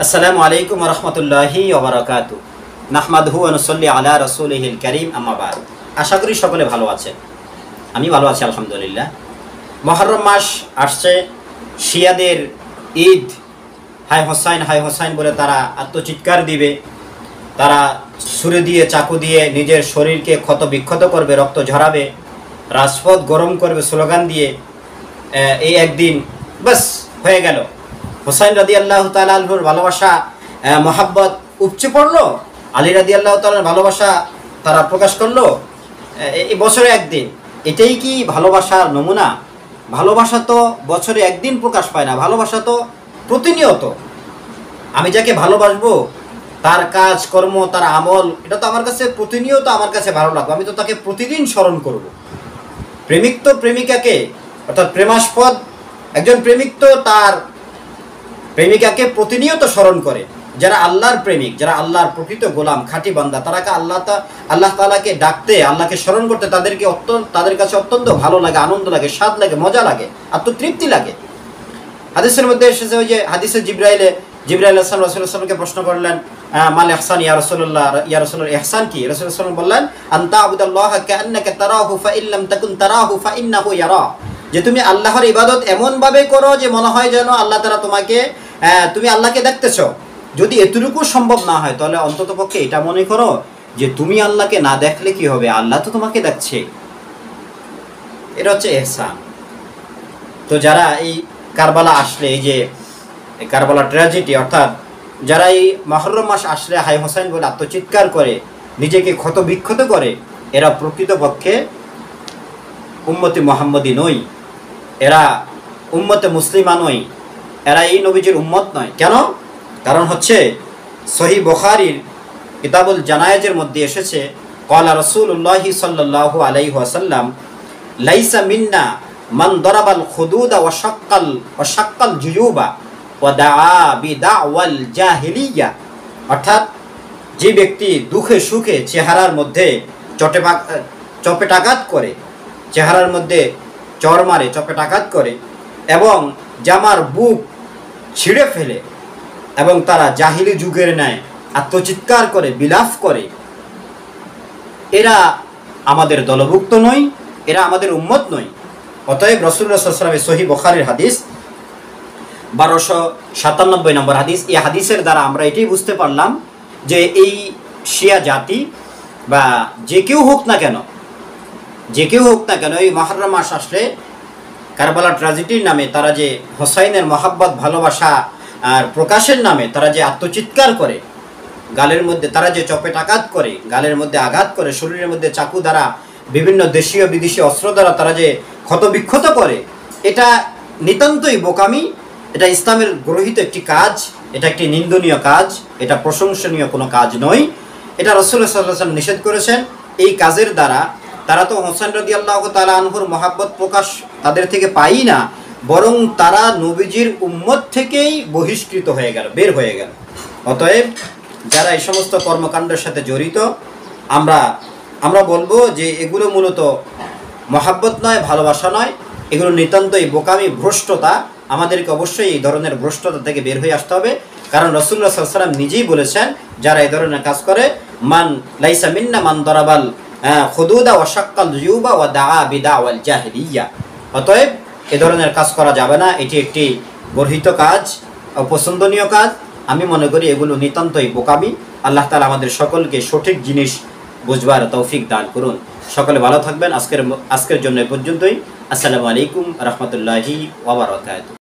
আসসালামু আলাইকুম ওয়া রাহমাতুল্লাহি ওয়া বারাকাতুহু। নাহমাদুহু ওয়া নুসাল্লি আলা রাসূলিহিল কারীম, আম্মা বা'দ। আশা করি সকলে ভালো আছেন। আমি ভালো আছি আলহামদুলিল্লাহ। মুহররম মাস আসছে, শিয়াদের ঈদ। হায় হোসাইন বলে তারা আত্মচিৎকার দিবে, তারা ছুরি দিয়ে চাকু দিয়ে নিজের শরীরকে ক্ষত বিক্ষত করবে, রক্ত ঝরাবে, রাজপথ গরম করবে স্লোগান দিয়ে। এই একদিন বাস হয়ে গেল। হোসাইন রাদিয়াল্লাহু তাআলা আনহুর ভালোবাসা, মহাব্বত উপচে পড়লো, আলী রাদিয়াল্লাহু তাআলার ভালোবাসা তারা প্রকাশ করলো এই বছরে একদিন। এটাই কি ভালোবাসার নমুনা? ভালোবাসা তো বছরে একদিন প্রকাশ পায় না, ভালোবাসা তো প্রতিনিয়ত। আমি যাকে ভালোবাসবো তার কাজ কর্ম, তার আমল, এটা তো আমার কাছে প্রতিনিয়ত আমার কাছে ভালো লাগবে। আমি তো তাকে প্রতিদিন স্মরণ করব। প্রেমিক তো প্রেমিকাকে, অর্থাৎ প্রেমাস্পদ একজন প্রেমিক তো তার প্রেমিকাকে প্রতিনিয়ত স্মরণ করে। যারা আল্লাহর প্রেমিক, যারা আল্লাহর প্রকৃত গোলাম, খাঁটি বান্দা, তারাকে আল্লাহ তাআলাকে ডাকতে, আল্লাহকে স্মরণ করতে তাদের কাছে অত্যন্ত ভালো লাগে, আনন্দ লাগে, স্বাদ লাগে, মজা লাগে, আত্মতৃপ্তি লাগে। হাদিসের মধ্যে এসেছে, ওই যে হাদিসে জিবরাইল আলাইহিস সালাম রাসূলুল্লাহকে প্রশ্ন করলেন, মাল ইহসান ইয়া রাসূলুল্লাহ, ইহসান কি? রাসূলুল্লাহ সাল্লাল্লাহু আলাইহি ওয়াসাল্লাম বললেন, আনতা আবুদাল্লাহ কাআন্নাকা তারাহু ফা ইল্লাম তাকুন তারাহু ফা ইন্নাহু ইয়ারা। যে তুমি আল্লাহর ইবাদত এমন ভাবে করো যে মনে হয় যেন আল্লাহ তাআলা তুমি আল্লাহকে দেখতেছো। যদি এতটুকু সম্ভব না হয় তাহলে অন্ততপক্ষে এটা মনে করো যে তুমি আল্লাহকে না দেখলে কি হবে, আল্লাহ তো তোমাকে দেখছে। এটা হচ্ছে ইহসান। তো যারা এই কারবালা আসলে, এই যে কারবালা ট্র্যাজেডি, অর্থাৎ যারা এই মুহররম মাস আসলে হায় হোসাইন বলে আত্মচিৎকার করে, নিজেকে ক্ষত বিক্ষত করে, এরা প্রকৃতপক্ষে উম্মতে মুহাম্মদী নয়, এরা উম্মতে মুসলিমা নয়, এরা এই নবীজির উম্মত নয়। কেন? কারণ হচ্ছে সহিহ বুখারীর কিতাবুল জানায়েজের মধ্যে এসেছে, ক্বালা রাসূলুল্লাহি সাল্লাল্লাহু আলাইহি ওয়াসাল্লাম, লাইসা মিন্না মান দারাবাল খুদুদা ওয়া শাক্কাল জুয়ুবা ওয়া দাআ বিদাওয়াল জাহিলিয়া। অর্থাৎ যে ব্যক্তি দুঃখে সুখে চেহারার মধ্যে চপেটাঘাত করে, চেহারার মধ্যে চর মারে, চপেটাঘাত করে, এবং জামার বুক ছিঁড়ে ফেলে, এবং তারা জাহিলি যুগের ন্যায় আত্মচিৎকার করে, বিলাপ করে, এরা আমাদের দলভুক্ত নয়, এরা আমাদের উম্মত নয়। অতএব রাসূলুল্লাহ সাল্লাল্লাহু আলাইহি ওয়াসাল্লামের সহিহ বুখারীর হাদিস 1297 নম্বর হাদিস। এই হাদিসের দ্বারা আমরা এটাই বুঝতে পারলাম যে এই শিয়া জাতি বা যে কেউ হোক না কেন, এই মুহররম মাস আসলে কারবালা ট্র্যাজেডির নামে তারা যে হোসাইনের মহাব্বত, ভালোবাসা আর প্রকাশের নামে তারা যে আত্মচিৎকার করে, গালের মধ্যে তারা যে চপেটাঘাত করে, গালের মধ্যে আঘাত করে, শরীরের মধ্যে চাকু দ্বারা, বিভিন্ন দেশীয় বিদেশি অস্ত্র দ্বারা তারা যে ক্ষতবিক্ষত করে, এটা নিতান্তই বোকামি। এটা ইসলামের গৃহীত একটি কাজ, এটা একটি নিন্দনীয় কাজ, এটা প্রশংসনীয় কোনো কাজ নয়। এটা রাসূলুল্লাহ সাল্লাল্লাহু আলাইহি ওয়াসাল্লাম নিষেধ করেছেন। এই কাজের দ্বারা তারা তো হোসেন রাদিয়াল্লাহু তাআলা আনহুর মহাব্বত প্রকাশ তাদের থেকে পাই না, বরং তারা নবীজির উম্মত থেকেই বহিষ্কৃত হয়ে গেল, বের হয়ে গেল। অতএব যারা এই সমস্ত কর্মকাণ্ডের সাথে জড়িত, আমরা বলবো যে এগুলো মূলত মহাব্বত নয়, ভালোবাসা নয়, এগুলো নিতান্তই বোকামি, ভ্রষ্টতা। আমাদেরকে অবশ্যই এই ধরনের ভ্রষ্টতা থেকে বের হয়ে আসতে হবে। কারণ রাসূলুল্লাহ সাল্লাল্লাহু আলাইহি ওয়াসাল্লাম নিজেই বলেছেন, যারা এই ধরনের কাজ করে, মান লাইসা মিন্না মান দারাবাল খুদুদা ওয়া শাক্কাল জুয়ুবা ওয়া দাআ বিদাওয়াল জাহিলিয়া। অতএব এ ধরনের কাজ করা যাবে না। এটি একটি গর্হিত কাজ, অপছন্দনীয় কাজ। আমি মনে করি এগুলো নিতান্তই বোকামি। আল্লাহ তাআলা আমাদের সকলকে সঠিক জিনিস বুঝবার তৌফিক দান করুন। সকলে ভালো থাকবেন। আজকের জন্য এ পর্যন্তই। আসসালামু আলাইকুম রাহমাতুল্লাহি ওয়া বারাকাতুহু।